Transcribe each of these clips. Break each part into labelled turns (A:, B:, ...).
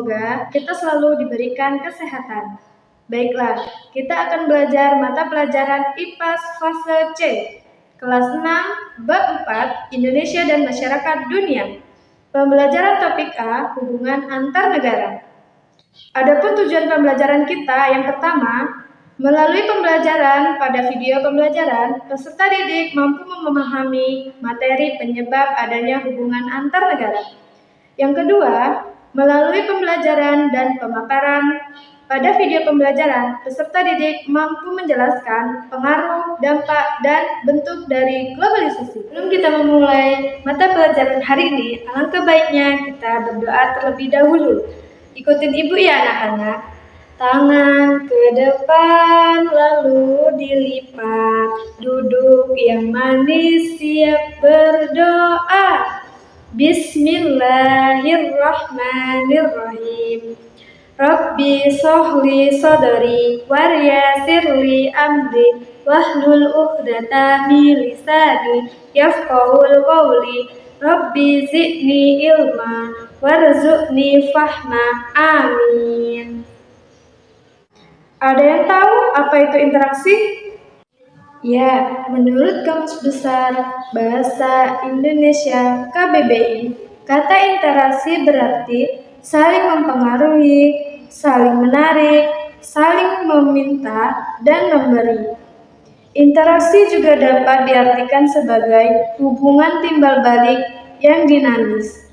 A: Semoga kita selalu diberikan kesehatan. Baiklah, kita akan belajar mata pelajaran IPAS fase C, kelas 6, bab 4, Indonesia dan Masyarakat Dunia. Pembelajaran topik A, hubungan antar negara. Adapun tujuan pembelajaran kita yang pertama, melalui pembelajaran pada video pembelajaran, peserta didik mampu memahami materi penyebab adanya hubungan antar negara. Yang kedua, melalui pembelajaran dan pemaparan pada video pembelajaran, peserta didik mampu menjelaskan pengaruh, dampak, dan bentuk dari globalisasi. Sebelum kita memulai mata pelajaran hari ini, alangkah baiknya kita berdoa terlebih dahulu. Ikutin ibu ya anak-anak. Tangan ke depan lalu dilipat, duduk yang manis siap berdoa. Bismillahirrahmanirrahim. Rabbi sohli sodori waryasirli amri wahlul uqdata min lisani yafqahul qawli. Rabbi zidni ilma warzuqni fahma. Amin. Ada yang tahu apa itu interaksi? Ya, menurut Kamus Besar Bahasa Indonesia KBBI, kata interaksi berarti saling mempengaruhi, saling menarik, saling meminta, dan memberi. Interaksi juga dapat diartikan sebagai hubungan timbal balik yang dinamis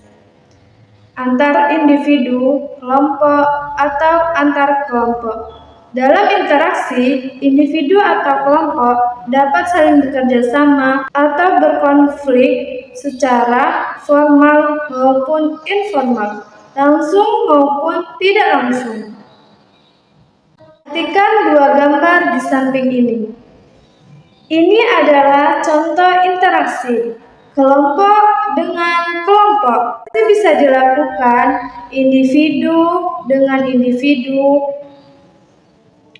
A: antar individu, kelompok, atau antar kelompok. Dalam interaksi, individu atau kelompok dapat saling bekerja sama atau berkonflik secara formal maupun informal, langsung maupun tidak langsung. Perhatikan dua gambar di samping ini. Ini adalah contoh interaksi kelompok dengan kelompok. Itu bisa dilakukan individu dengan individu,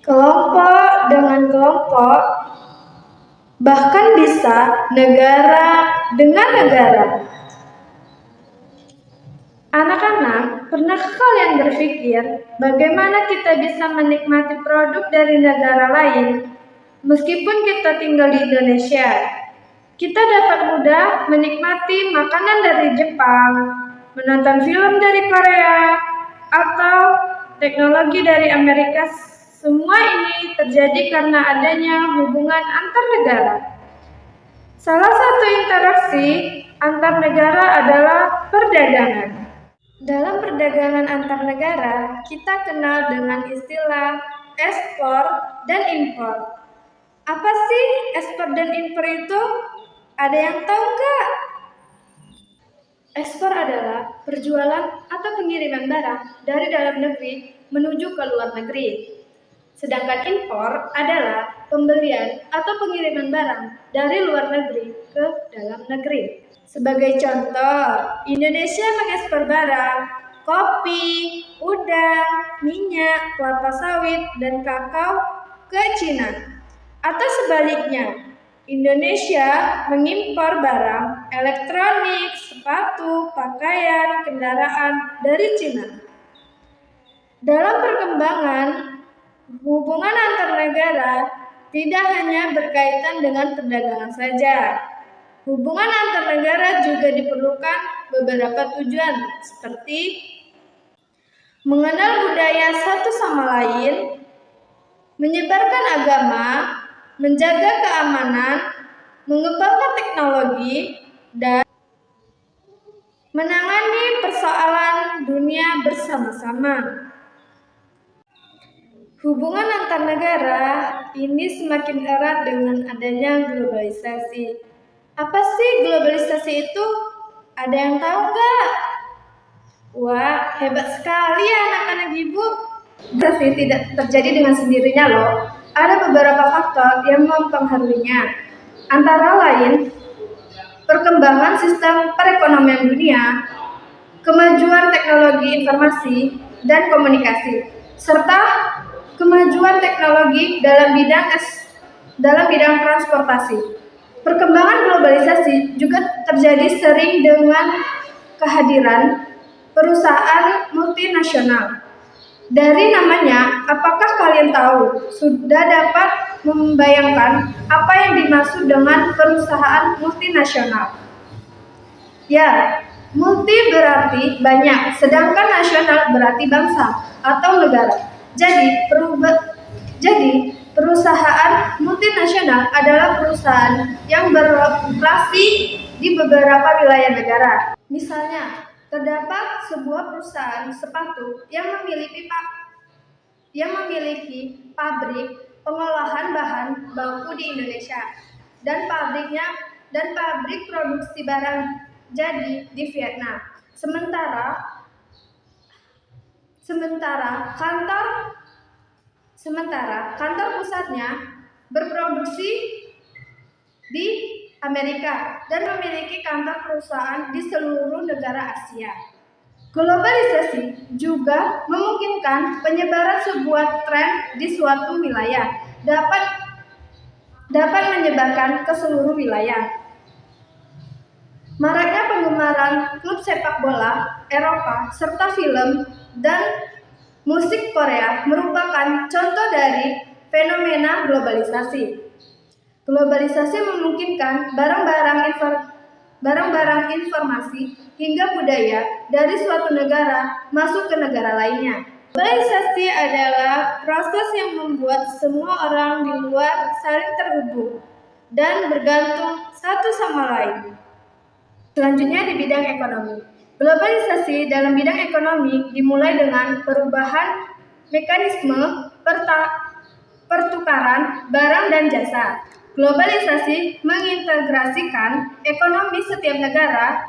A: kelompok dengan kelompok, bahkan bisa negara dengan negara. Anak-anak, pernahkah kalian berpikir bagaimana kita bisa menikmati produk dari negara lain meskipun kita tinggal di Indonesia? Kita dapat mudah menikmati makanan dari Jepang, menonton film dari Korea, atau teknologi dari Amerika. Semua ini terjadi karena adanya hubungan antar negara. Salah satu interaksi antar negara adalah perdagangan. Dalam perdagangan antar negara, kita kenal dengan istilah ekspor dan impor. Apa sih ekspor dan impor itu? Ada yang tahu nggak? Ekspor adalah perjualan atau pengiriman barang dari dalam negeri menuju ke luar negeri. Sedangkan impor adalah pembelian atau pengiriman barang dari luar negeri ke dalam negeri. Sebagai contoh, Indonesia mengekspor barang kopi, udang, minyak, kelapa sawit, dan kakao ke Cina. Atau sebaliknya, Indonesia mengimpor barang elektronik, sepatu, pakaian, kendaraan dari Cina. Dalam perkembangan hubungan antar negara tidak hanya berkaitan dengan perdagangan saja. Hubungan antar negara juga diperlukan beberapa tujuan seperti mengenal budaya satu sama lain, menyebarkan agama, menjaga keamanan, mengembangkan teknologi, dan menangani persoalan dunia bersama-sama. Hubungan antar negara ini semakin erat dengan adanya globalisasi. Apa sih globalisasi itu? Ada yang tahu nggak? Wah, hebat sekali ya anak-anak ibu. Globalisasi tidak terjadi dengan sendirinya loh. Ada beberapa faktor yang mempengaruhinya. Antara lain, perkembangan sistem perekonomian dunia, kemajuan teknologi informasi dan komunikasi, serta kemajuan teknologi dalam bidang transportasi. Perkembangan globalisasi juga terjadi sering dengan kehadiran perusahaan multinasional. Dari namanya, apakah kalian tahu? Sudah dapat membayangkan apa yang dimaksud dengan perusahaan multinasional? Ya, multi berarti banyak, sedangkan nasional berarti bangsa atau negara. Jadi, perusahaan multinasional adalah perusahaan yang beroperasi di beberapa wilayah negara. Misalnya, terdapat sebuah perusahaan sepatu yang memiliki pabrik pengolahan bahan baku di Indonesia dan pabrik produksi barang jadi di Vietnam. Sementara kantor pusatnya berproduksi di Amerika dan memiliki kantor perusahaan di seluruh negara Asia. Globalisasi juga memungkinkan penyebaran sebuah tren di suatu wilayah dapat menyebarkan ke seluruh wilayah. Maraknya penggemaran klub sepak bola Eropa serta film dan musik Korea merupakan contoh dari fenomena globalisasi. Globalisasi memungkinkan barang-barang informasi hingga budaya dari suatu negara masuk ke negara lainnya. Globalisasi adalah proses yang membuat semua orang di luar saling terhubung dan bergantung satu sama lain. Selanjutnya di bidang ekonomi. Globalisasi dalam bidang ekonomi dimulai dengan perubahan mekanisme pertukaran barang dan jasa. Globalisasi mengintegrasikan ekonomi setiap negara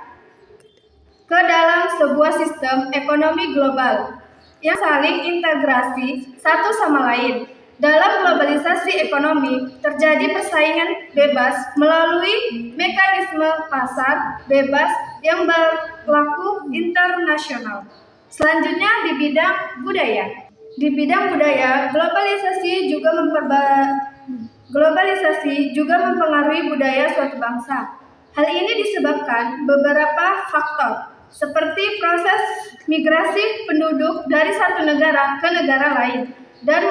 A: ke dalam sebuah sistem ekonomi global yang saling integrasi satu sama lain. Dalam globalisasi ekonomi, terjadi persaingan bebas melalui mekanisme pasar bebas yang berlaku internasional. Selanjutnya di bidang budaya. Di bidang budaya, globalisasi juga mempengaruhi budaya suatu bangsa. Hal ini disebabkan beberapa faktor, seperti proses migrasi penduduk dari satu negara ke negara lain dan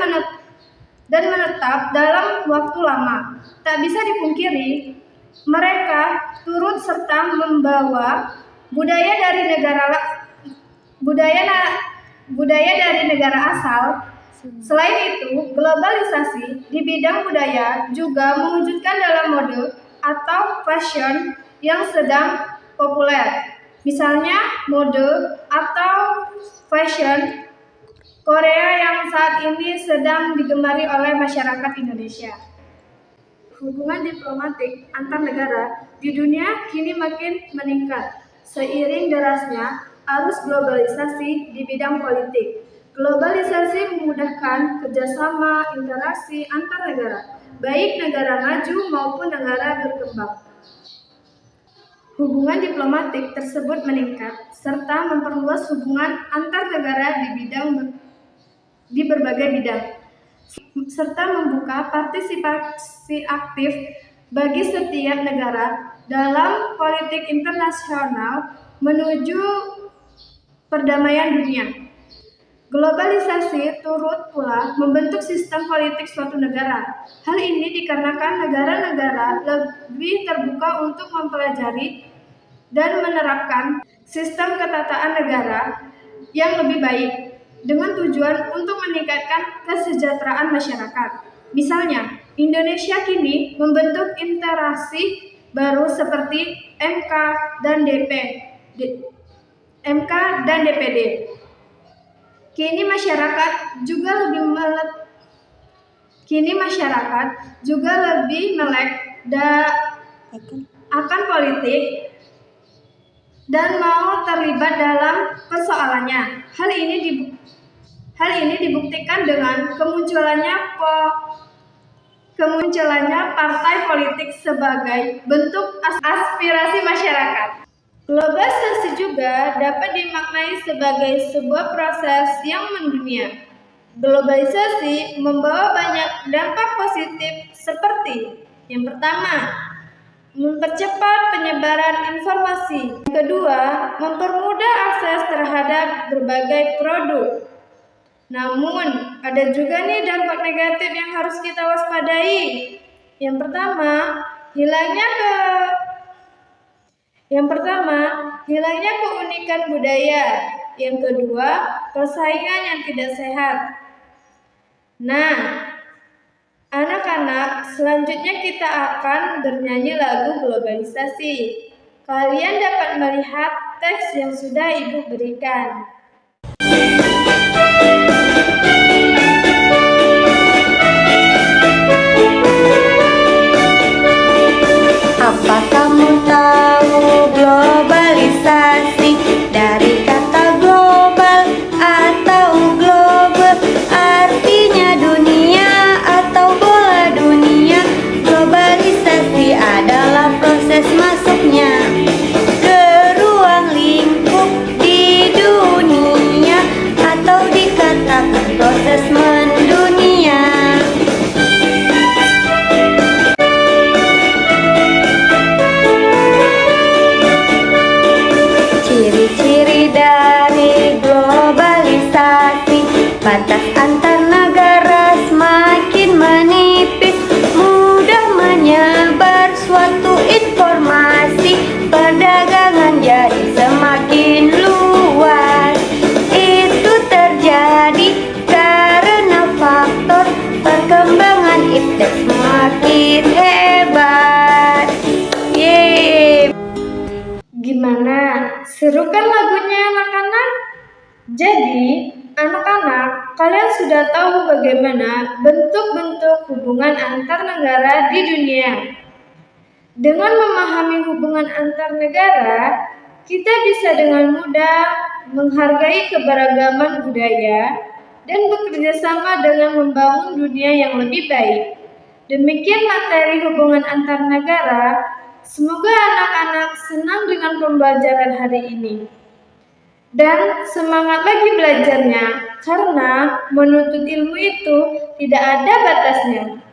A: menetap dalam waktu lama. Tak bisa dipungkiri, mereka turut serta membawa budaya dari negara asal. Selain itu, globalisasi di bidang budaya juga mewujudkan dalam mode atau fashion yang sedang populer. Misalnya, mode atau fashion Korea yang saat ini sedang digemari oleh masyarakat Indonesia. Hubungan diplomatik antar negara di dunia kini makin meningkat seiring derasnya arus globalisasi di bidang politik. Globalisasi memudahkan kerjasama interaksi antar negara, baik negara maju maupun negara berkembang. Hubungan diplomatik tersebut meningkat serta memperluas hubungan antar negara di berbagai bidang, serta membuka partisipasi aktif bagi setiap negara dalam politik internasional menuju perdamaian dunia. Globalisasi turut pula membentuk sistem politik suatu negara. Hal ini dikarenakan negara-negara lebih terbuka untuk mempelajari dan menerapkan sistem ketatanegaraan negara yang lebih baik dengan tujuan untuk meningkatkan kesejahteraan masyarakat. Misalnya, Indonesia kini membentuk interaksi baru seperti MK dan DPD. Kini masyarakat juga lebih melek akan politik dan mau terlibat dalam persoalannya. Hal ini dibuktikan dengan kemunculannya partai politik sebagai bentuk aspirasi masyarakat. Globalisasi juga dapat dimaknai sebagai sebuah proses yang mendunia. Globalisasi membawa banyak dampak positif seperti yang pertama, mempercepat penyebaran informasi. Yang kedua, mempermudah akses terhadap berbagai produk. Namun, ada juga nih dampak negatif yang harus kita waspadai. Yang pertama, hilangnya keunikan budaya. Yang kedua, persaingan yang tidak sehat. Nah, anak-anak, selanjutnya kita akan bernyanyi lagu globalisasi. Kalian dapat melihat teks yang sudah Ibu berikan.
B: Apa kamu tahu globalisasi? Dari kata global atau global, artinya dunia atau bola dunia. Globalisasi adalah proses masuknya ke ruang lingkup di dunia, atau dikatakan proses mendunia. Ciri-ciri dari globalisasi: batas antar negara semakin menipis, mudah menyebar suatu informasi, perdagangan jadi semakin luas. Itu terjadi karena faktor perkembangan iptek semakin hebat. Yeay!
A: Gimana? Seru kan lagunya anak-anak? Jadi, anak-anak, kalian sudah tahu bagaimana bentuk-bentuk hubungan antar negara di dunia. Dengan memahami hubungan antar negara, kita bisa dengan mudah menghargai keberagaman budaya dan bekerja sama dengan membangun dunia yang lebih baik. Demikian materi hubungan antar negara. Semoga anak-anak senang dengan pembelajaran hari ini. Dan semangat lagi belajarnya, karena menuntut ilmu itu tidak ada batasnya.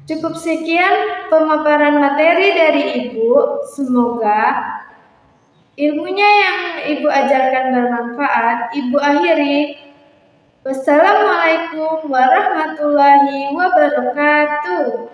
A: Cukup sekian pemaparan materi dari Ibu. Semoga ilmunya yang Ibu ajarkan bermanfaat. Ibu akhiri. Wassalamualaikum warahmatullahi wabarakatuh.